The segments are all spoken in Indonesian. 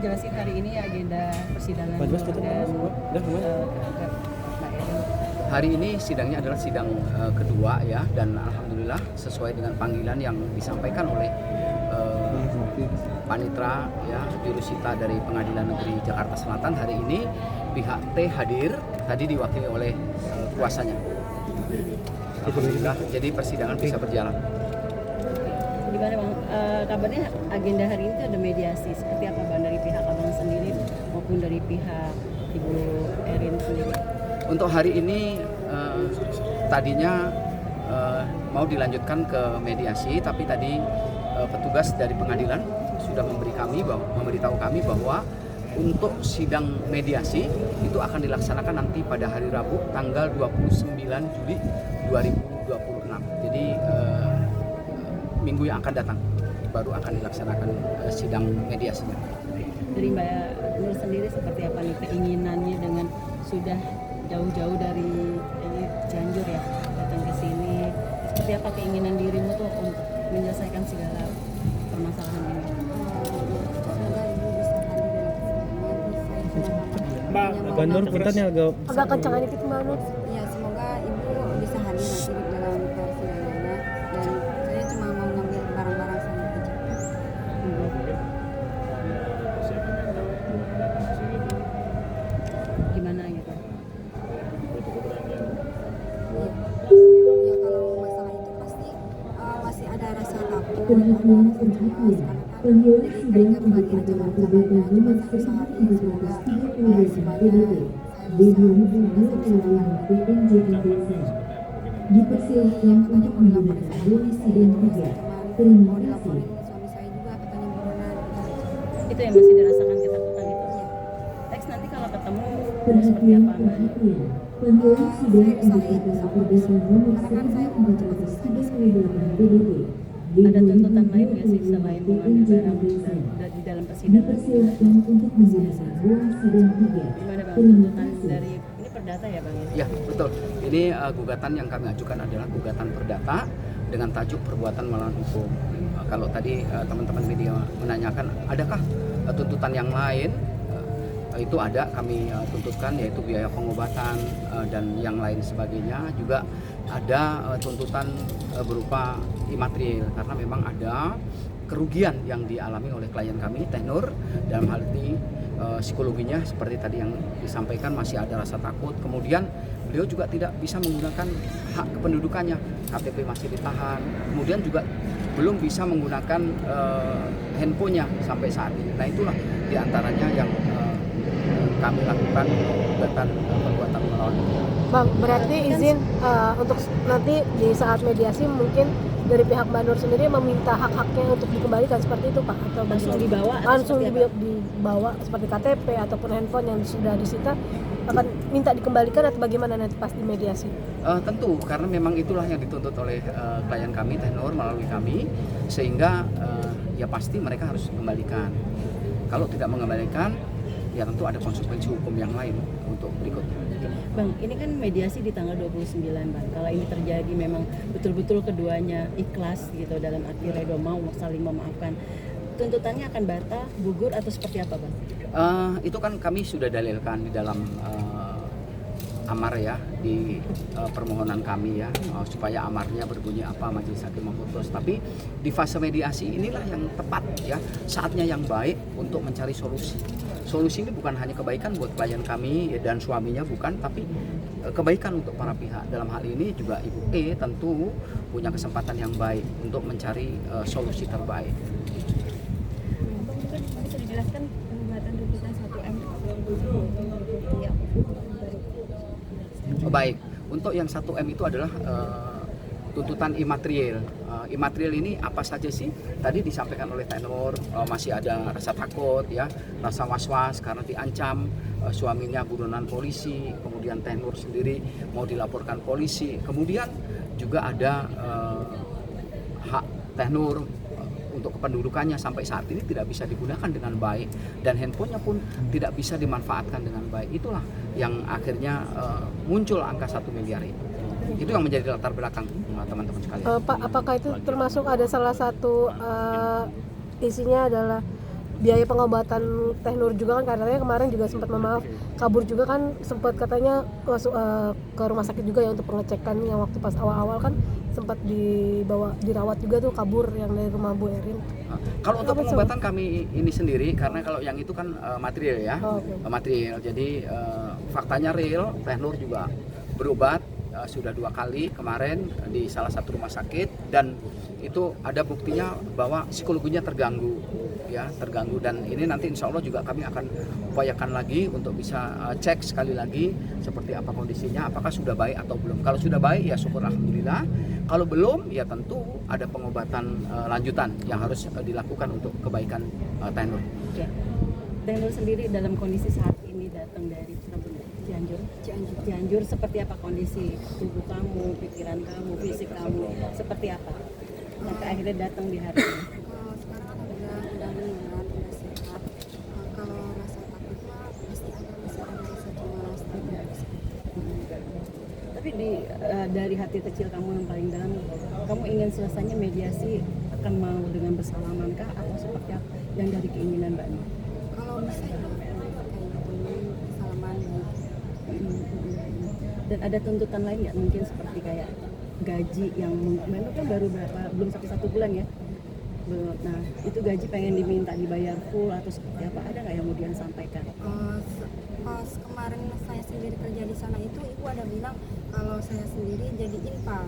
jelasin hari ini agenda persidangan dan hari ini sidangnya adalah sidang kedua ya, dan alhamdulillah sesuai dengan panggilan yang disampaikan oleh Panitra ya, jurusita dari Pengadilan Negeri Jakarta Selatan. Hari ini pihak T hadir, tadi diwakili oleh kuasanya. Alhamdulillah, jadi persidangan bisa berjalan. Gimana Bang, kabarnya agenda hari ini ada mediasi, seperti apa Bang dari pihak Abang sendiri maupun dari pihak Ibu Erin sendiri? Untuk hari ini tadinya mau dilanjutkan ke mediasi, tapi tadi petugas dari pengadilan sudah memberitahu kami bahwa untuk sidang mediasi itu akan dilaksanakan nanti pada hari Rabu tanggal 29 Juli 2026. Jadi minggu yang akan datang baru akan dilaksanakan sidang mediasinya. Dari Mbak Nur sendiri seperti apa nih keinginannya dengan sudah jauh-jauh dari Cianjur ya datang ke sini? Seperti apa keinginan dirimu tuh untuk menyelesaikan segala permasalahan ini? Mbak Nur punten agak kencang dikit Mbak Nur. Ya, semoga Ibu bisa hadir nanti dalam persidangannya, dan saya cuma mau ngambil barang-barang saya aja. Gimana gitu? Ya kalau masalah itu pasti masih ada rasa takut, ada rasa cemas, karena kan jadi teringat lagi ancaman-ancamannya. Cuma saya usahain semoga semuanya saya bisa di persidangan untuk menggunakan polisi dan juga terima kasih. suami saya juga katanya buronan. Itu yang masih dirasakan ketakutan itu. Next nanti kalau ketemu seperti apa Mbak? Panggilan sidang pembukaan perdata nomor 1498 PDP. Ada tuntutan lain nggak sih selain mengambil barang di dalam persidangan? Dipersilakan untuk menggunakan ruang sidang 3. Gimana Bang tuntutan dari ini perdata ya Bang? Ya betul, ini gugatan yang kami ajukan adalah gugatan perdata dengan tajuk perbuatan melawan hukum. Kalau tadi teman-teman media menanyakan adakah tuntutan yang lain, itu ada kami tuntutkan, yaitu biaya pengobatan dan yang lain sebagainya. Juga ada tuntutan berupa imaterial karena memang ada kerugian yang dialami oleh klien kami Teh Nur, dalam hal ini psikologinya seperti tadi yang disampaikan, masih ada rasa takut. Kemudian beliau juga tidak bisa menggunakan hak kependudukannya, KTP masih ditahan. Kemudian juga belum bisa menggunakan handphonenya sampai saat ini. Nah itulah diantaranya yang kami lakukan gugatan perbuatan melawan hukum. Bang, berarti izin untuk nanti di saat mediasi mungkin dari pihak Mbak Nur sendiri meminta hak-haknya untuk dikembalikan seperti itu Pak? Atau Langsung dibawa? langsung dibawa seperti KTP ataupun handphone yang sudah disita akan minta dikembalikan atau bagaimana nanti pas di mediasi? Tentu, karena memang itulah yang dituntut oleh klien kami Teh Nur melalui kami, sehingga ya pasti mereka harus mengembalikan. Kalau tidak mengembalikan, ya tentu ada konsekuensi hukum yang lain untuk berikutnya. Bang, ini kan mediasi di tanggal 29 Bang. Kalau ini terjadi memang betul-betul keduanya ikhlas gitu dalam arti redo mau saling memaafkan, tuntutannya akan batal, gugur atau seperti apa Bang? Itu kan kami sudah dalilkan di dalam amar ya, di permohonan kami ya, supaya amarnya berbunyi apa majelis hakim memutus. Tapi di fase mediasi inilah yang tepat ya, saatnya yang baik untuk mencari solusi. Solusi ini bukan hanya kebaikan buat klien kami dan suaminya, bukan, tapi kebaikan untuk para pihak. Dalam hal ini juga Ibu E tentu punya kesempatan yang baik untuk mencari solusi terbaik. Mungkin bisa dijelaskan pembuatan tuntutan 1M? Ya. Baik, untuk yang 1M itu adalah tuntutan imaterial. Imaterial ini apa saja sih? Tadi disampaikan oleh Teh Nur, masih ada rasa takut ya, rasa was-was karena diancam suaminya buronan polisi, kemudian Teh Nur sendiri mau dilaporkan polisi, kemudian juga ada hak Teh Nur untuk kependudukannya sampai saat ini tidak bisa digunakan dengan baik, dan handphonenya pun tidak bisa dimanfaatkan dengan baik. Itulah yang akhirnya muncul angka 1 miliar itu. Itu yang menjadi latar belakang teman-teman sekalian. Pak, apakah itu termasuk ada salah satu isinya adalah biaya pengobatan Teh Nur juga kan, katanya kemarin juga sempat memaaf kabur juga kan, sempat katanya masuk ke rumah sakit juga ya untuk pengecekan yang waktu pas awal-awal kan sempat dirawat juga tuh, kabur yang dari rumah Bu Erin. Kalau untuk Apa, pengobatan kami ini sendiri, karena kalau yang itu kan material ya, material. Jadi faktanya real, Teh Nur juga berobat sudah 2 kali kemarin di salah satu rumah sakit, dan itu ada buktinya bahwa psikologinya terganggu dan ini nanti insya Allah juga kami akan upayakan lagi untuk bisa cek sekali lagi seperti apa kondisinya, apakah sudah baik atau belum. Kalau sudah baik ya syukur alhamdulillah, kalau belum ya tentu ada pengobatan lanjutan yang harus dilakukan untuk kebaikan Teh Nur. Ya. Teh Nur sendiri dalam kondisi saat ini datang dari Cianjur, seperti apa kondisi tubuh kamu, pikiran kamu, fisik kamu, seperti apa sampai akhirnya datang di hari ini? Sekarang udah mendingan, udah sehat. Kalau rasa takut mah pasti ada, masih ada rasa cemas. Tapi dari hati kecil kamu yang paling dalam, kamu ingin selesainya mediasi akan mau dengan bersalaman kah atau seperti apa yang dari keinginan Mbak Nur? Kalau bisa ya kayak gitu, salaman gitu. Dan ada tuntutan lain nggak, mungkin seperti kayak gaji yang memang kan baru berapa, belum sampai 1 bulan ya, nah itu gaji pengen diminta dibayar full atau seperti apa, ada nggak yang mau dia sampaikan? Pas kemarin saya sendiri kerja di sana itu ibu ada bilang kalau saya sendiri jadi infal.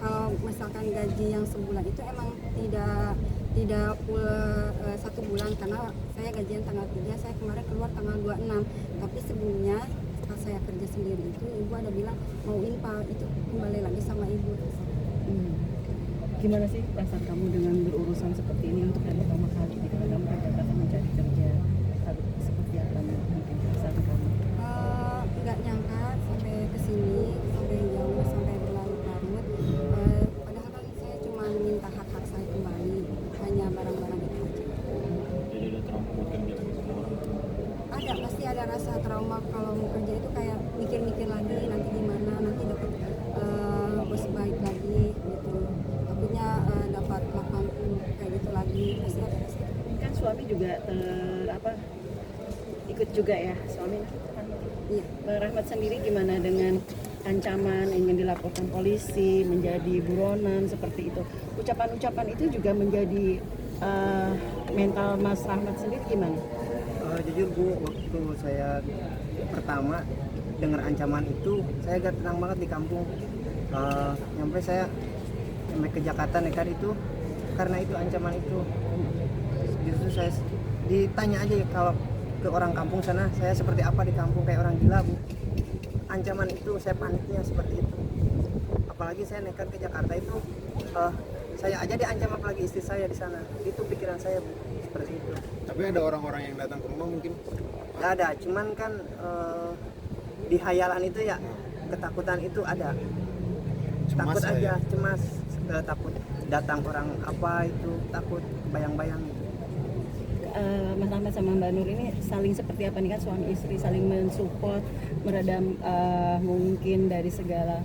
Kalau misalkan gaji yang sebulan itu emang tidak full 1 bulan, karena saya gajian tanggal 3, saya kemarin keluar tanggal 26. Tapi sebelumnya pas saya kerja sendiri itu ibu ada bilang mau infal, itu kembali lagi sama ibu. Gimana sih perasaan kamu dengan berurusan seperti ini untuk yang pertama kali di mana kamu datang mencari kerja, seperti apa mungkin perasaan kamu? Nggak nyangka sampai kesini, sampai jauh, sampai berlarut-larut. Padahal kan saya cuma minta hak-hak saya kembali, hanya barang-barang itu aja. Jadi ada trauma buat kerja lagi sama orang. Ada, pasti ada rasa trauma kalau mau kerja itu, kayak mikir-mikir lagi nanti gimana, nanti dapat bos baik lagi gitu. Takutnya dapat 80 kayak gitu lagi, pasti ada rasa. Kan suami juga ikut juga ya, suami Iya. Bang Rahmat sendiri gimana dengan ancaman ingin dilaporkan polisi, menjadi buronan seperti itu? Ucapan-ucapan itu juga menjadi mental Mas Rahmat sendiri gimana? Jujur Bu, waktu saya pertama dengar ancaman itu, saya agak tenang banget di kampung. Sampai ke Jakarta nekat itu karena itu ancaman itu. Justru saya ditanya aja ya, kalau ke orang kampung sana saya seperti apa di kampung, kayak orang gila Bu. Ancaman itu saya paniknya seperti itu. Apalagi saya nekat ke Jakarta itu, saya aja diancam, apalagi istri saya di sana. Itu pikiran saya Bu, seperti itu. Tapi ada orang-orang yang datang ke rumah mungkin? Nggak ada, cuman kan di hayalan itu ya ketakutan itu ada. Cemas Takut aja, ya? cemas, takut datang orang apa itu, takut bayang-bayang gitu. Mas Ahmad sama Mbak Nur ini saling seperti apa nih, kan suami istri saling mensupport, meredam mungkin dari segala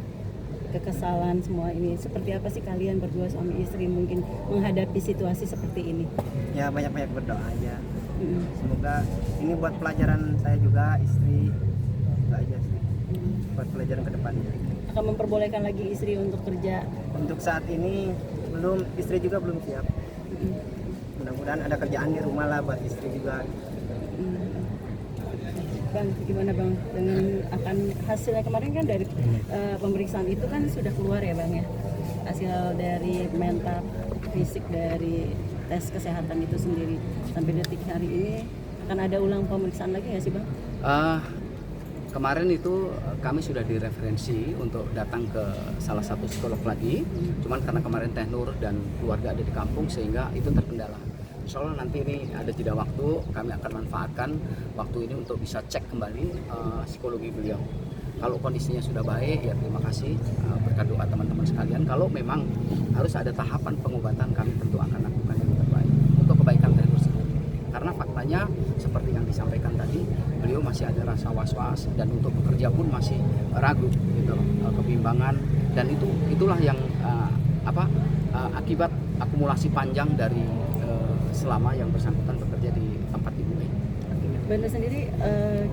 kekesalan semua ini. Seperti apa sih kalian berdua suami istri mungkin menghadapi situasi seperti ini? Ya banyak-banyak berdoa aja. Semoga ini buat pelajaran saya juga, istri, itu aja sih. Buat pelajaran ke depannya. Akan memperbolehkan lagi istri untuk kerja? Untuk saat ini belum, istri juga belum siap. Mudah-mudahan ada kerjaan di rumah lah buat istri juga. Bang, gimana Bang dengan akan hasilnya kemarin kan dari pemeriksaan itu kan sudah keluar ya Bang ya, hasil dari mental fisik dari tes kesehatan itu sendiri, sampai detik hari ini akan ada ulang pemeriksaan lagi nggak sih Bang? Kemarin itu kami sudah direferensi untuk datang ke salah satu psikolog lagi, cuman karena kemarin Teh Nur dan keluarga ada di kampung sehingga itu terkendala. Insya Allah nanti ini ada jeda waktu, kami akan manfaatkan waktu ini untuk bisa cek kembali psikologi beliau. Kalau kondisinya sudah baik, ya terima kasih, berkat doa teman-teman sekalian. Kalau memang harus ada tahapan pengobatan, kami tentu akan lakukan yang terbaik untuk kebaikan Teh Nur sendiri. Karena faktanya seperti yang disampaikan tadi, beliau masih ada rasa was-was dan untuk bekerja pun masih ragu gitu, kebimbangan, dan itulah yang akibat akumulasi panjang dari selama yang bersangkutan bekerja di tempat Ibu E. Mbak Nur sendiri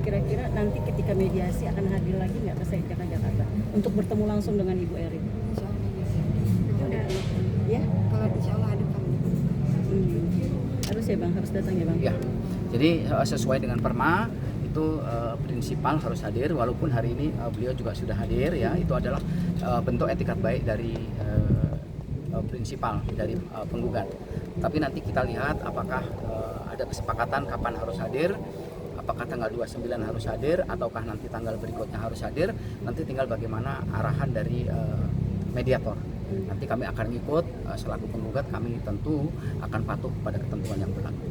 kira-kira nanti ketika mediasi akan hadir lagi nggak ke Sekjaka Jakarta untuk bertemu langsung dengan Ibu Erin? Insya Allah bisa. Ya, Kalau insya Allah ada kami. harus ya Bang, harus datang ya Bang. Ya, jadi sesuai dengan perma itu prinsipal harus hadir, walaupun hari ini beliau juga sudah hadir ya. Itu adalah bentuk etikat baik dari prinsipal dari penggugat. Tapi nanti kita lihat apakah ada kesepakatan kapan harus hadir, apakah tanggal 29 harus hadir ataukah nanti tanggal berikutnya harus hadir. Nanti tinggal bagaimana arahan dari mediator. Nanti kami akan ikut selaku penggugat, kami tentu akan patuh pada ketentuan yang berlaku.